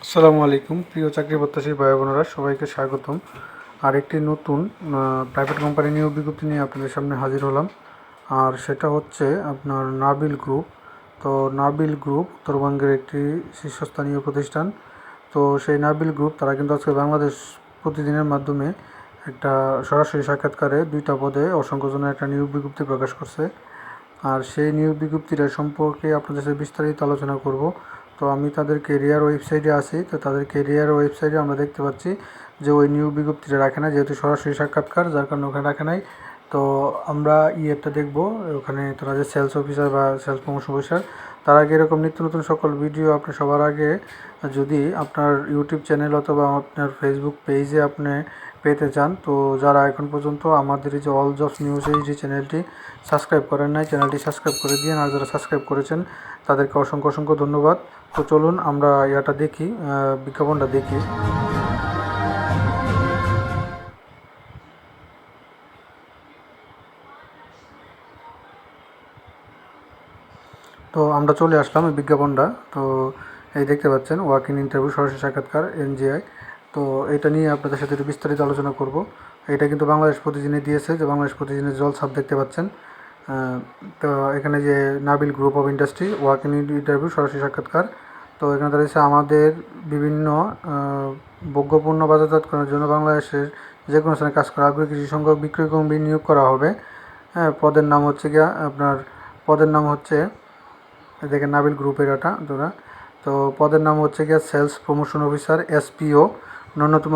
আসসালামু আলাইকুম প্রিয় চাকরি প্রত্যাশী ভাই বোনেরা, সবাইকে স্বাগতম। আরেকটি নতুন প্রাইভেট কোম্পানি নিয়োগ বিজ্ঞপ্তি নিয়ে আপনাদের সামনে হাজির হলাম। আর সেটা হচ্ছে আপনার নাবিল গ্রুপ। তো নাবিল গ্রুপ উত্তরবঙ্গের একটি শীর্ষস্থানীয় প্রতিষ্ঠান। তো সেই নাবিল গ্রুপ তারা কিন্তু আজকে বাংলাদেশ প্রতিদিনের মাধ্যমে একটা সরাসরি সাক্ষাৎকারে 2টা পদে অসংখ্য জনের একটা নিয়োগ বিজ্ঞপ্তি প্রকাশ করছে। আর সেই নিয়োগ বিজ্ঞপ্তিটা সম্পর্কে আপনাদের সাথে বিস্তারিত আলোচনা করব। তো আমি তাদের কেরিয়ার ওয়েবসাইটে আছি, তো তাদের কেরিয়ার ওয়েবসাইটে আমরা দেখতে পাচ্ছি যে ওই নিয়োগ বিজ্ঞপ্তিটা রাখে না, যেহেতু সরাসরি সাক্ষাৎকার, যার কারণে ওখানে রাখে নাই। তো আমরা একটা দেখব ওখানে তারা যে সেলস অফিসার বা সেলস প্রমোশন অফিসার, তার আগে এরকম নিত্য নতুন সকল ভিডিও আপনি সবার আগে যদি আপনার ইউটিউব চ্যানেল অথবা আপনার ফেসবুক পেজে আপনি পেতে চান, তো যারা এখন পর্যন্ত আমাদের এই যে অল জবস নিউজ এই যে চ্যানেলটি সাবস্ক্রাইব করেন নাই, চ্যানেলটি সাবস্ক্রাইব করে দিয়ে, আর যারা সাবস্ক্রাইব করেছেন তাদেরকে অসংখ্য অসংখ্য ধন্যবাদ। তো চলুন আমরা দেখি, বিজ্ঞাপনটা দেখি। তো আমরা চলে আসলাম এই বিজ্ঞাপনটা। তো এই দেখতে পাচ্ছেন ওয়াক ইন ইন্টারভিউ সরাসরি সাক্ষাৎকার এনজিআই। তো এটা নিয়ে আপনাদের সাথে একটু বিস্তারিত আলোচনা করব। এটা কিন্তু বাংলাদেশ প্রতিদিনে দিয়েছে, যে বাংলাদেশ প্রতিদিনের জল ছাপ দেখতে পাচ্ছেন। তো এখানে যে Nabil group of industry walk in interview সরাসরি সাক্ষাৎকার। তো এখানে রয়েছে আমাদের বিভিন্ন ভোগ্যপণ্য বাজারজাতকরণের জন্য বাংলাদেশের যে কোনো স্থানে কাজ করা আগ্রহী কিছু সংখ্যক বিক্রয় কর্মী নিয়োগ করা হবে। হ্যাঁ, পদের নাম হচ্ছে পদের নাম হচ্ছে, দেখেন নাবিল গ্রুপের এটা তোরা। তো পদের নাম হচ্ছে গিয়া সেলস প্রমোশন অফিসার এসপিও। ন্যূনতম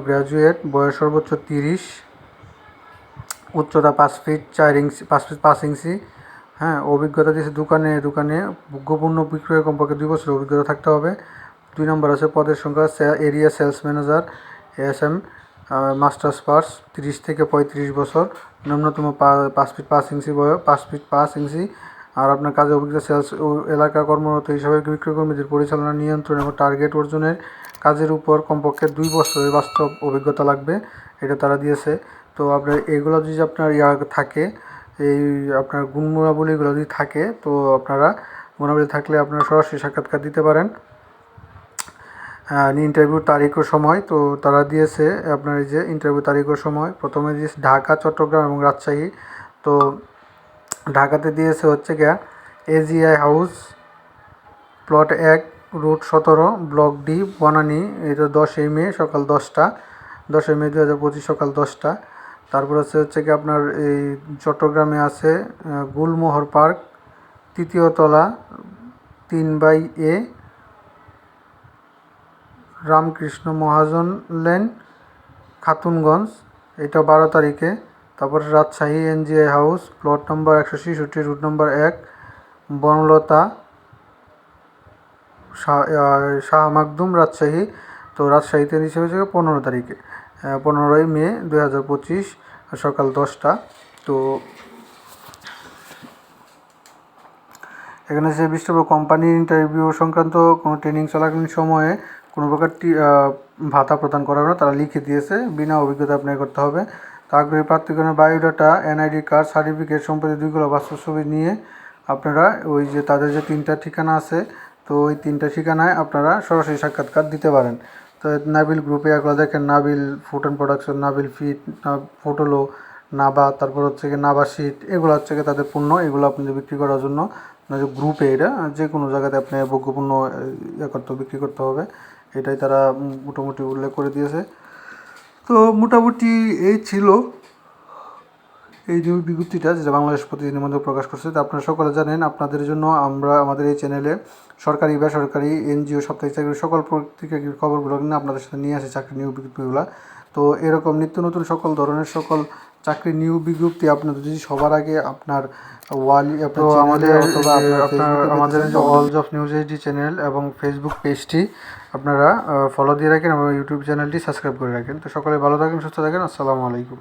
গ্র্যাজুয়েট, বয়স সর্বোচ্চ 30, উচ্চতা 5 ফিট 4 ইঞ্চি, 5 ফিট 5 ইঞ্চি। হ্যাঁ, অভিজ্ঞতা দিয়েছে দোকানে ভোগ্যপূর্ণ বিক্রয় কমপক্ষে 2 বছর অভিজ্ঞতা থাকতে হবে। 2 নম্বর আছে পদের সংখ্যা area sales manager ASM, masters pass 30 থেকে 35 বছর, ন্যূনতম 5 ফিট 5 ইঞ্চি বয়স, 5 ফিট 5 ইঞ্চি। আর আপনার কাজে অভিজ্ঞতা সেলস এলাকা কর্মরত হিসাবে বিক্রয় কর্মীদের পরিচালনা, নিয়ন্ত্রণ এবং টার্গেট অর্জনের কাজের উপর কমপক্ষে 2 বছরের বাস্তব অভিজ্ঞতা লাগবে, এটা তারা দিয়েছে। তো আপনার এগুলো যদি আপনার থাকে, এই আপনার গুণাবলীগুলো যদি থাকে, তো আপনারা গুণাবলী থাকলে আপনারা সরাসরি সাক্ষাৎকার দিতে পারেন। ইন্টারভিউ তারিখ ও সময় তো তারা দিয়েছে আপনার এই যে ইন্টারভিউ তারিখ ও সময়, প্রথমে দিয়েছে ঢাকা, চট্টগ্রাম এবং রাজশাহী। তো ঢাকাতে দিয়েছে হচ্ছে গিয়া AGI house, plot 1, route 17, block D, Banani. এটা 10ই মে সকাল 10টা, 10ই মে 2025 সকাল 10টা। তারপর হচ্ছে কি আপনার এই চট্টগ্রামে আছে গুলমোহর পার্ক, 3য় তলা, 3/A, রামকৃষ্ণ মহাজন লেন, খাতুনগঞ্জ। এটা 12 তারিখে। তারপর Rajshahi NGI house, plot number 166, route number 1, Banalata, Shah Makhdum, Rajshahi. তো রাজশাহীতে হিসেবে 15 তারিখে, 15ই মে 2025 সকাল 10টা। তো এখানে যে বিশ্বব্য কোম্পানি ইন্টারভিউ সংক্রান্ত কোনো ট্রেনিং চলাকালীন সময়ে কোনো প্রকার ভাতা প্রদান করা হবে না, তারা লিখে দিয়েছে, বিনা অভিজ্ঞতা আপনাকে করতে হবে। তো আগ্রহী প্রার্থীগণের বায়োডাটা, এনআইডি কার্ড, সার্টিফিকেট, সম্পত্তি 2 কিলো বাস্তব ছবি নিয়ে আপনারা ওই যে তাদের যে 3টা ঠিকানা আছে, তো ওই 3টা ঠিকানায় আপনারা সরাসরি সাক্ষাৎকার দিতে পারেন। তো নাবিল গ্রুপে এগুলো দেখেন, Nabil food and production, Nabil feed, ফোটোলো, নাবা, তারপর হচ্ছে গিয়ে নাবা শিট, এগুলো হচ্ছে গিয়ে তাদের পণ্য, এগুলো আপনাদের বিক্রি করার জন্য গ্রুপে এটা যে কোনো জায়গাতে আপনি ভোগ্যপণ্য বিক্রি করতে হবে, এটাই তারা মোটামুটি উল্লেখ করে দিয়েছে। তো মোটামুটি এই ছিল এই যে বিজ্ঞপ্তিটা, যেটা বাংলাদেশ প্রতিদিনের মধ্যে প্রকাশ করছে। তো আপনারা সকলে জানেন, আপনাদের জন্য আমরা আমাদের এই চ্যানেলে সরকারি বেসরকারি এনজিও সাপ্তাহিক চাকরির সকল পত্রিকা খবরগুলো কিন্তু আপনাদের সাথে নিয়ে আসে, চাকরি নিয়োগ বিজ্ঞপ্তিগুলো। তো এরকম নিত্য নতুন সকল ধরনের সকল চাকরি নিয়োগ বিজ্ঞপ্তি আপনাদের যদি সবার আগে আপনার আমাদের যে all job news HD channel এবং ফেসবুক পেজটি আপনারা ফলো দিয়ে রাখেন এবং ইউটিউব চ্যানেলটি সাবস্ক্রাইব করে রাখেন। তো সকলে ভালো থাকেন, সুস্থ থাকেন। আসসালামু আলাইকুম।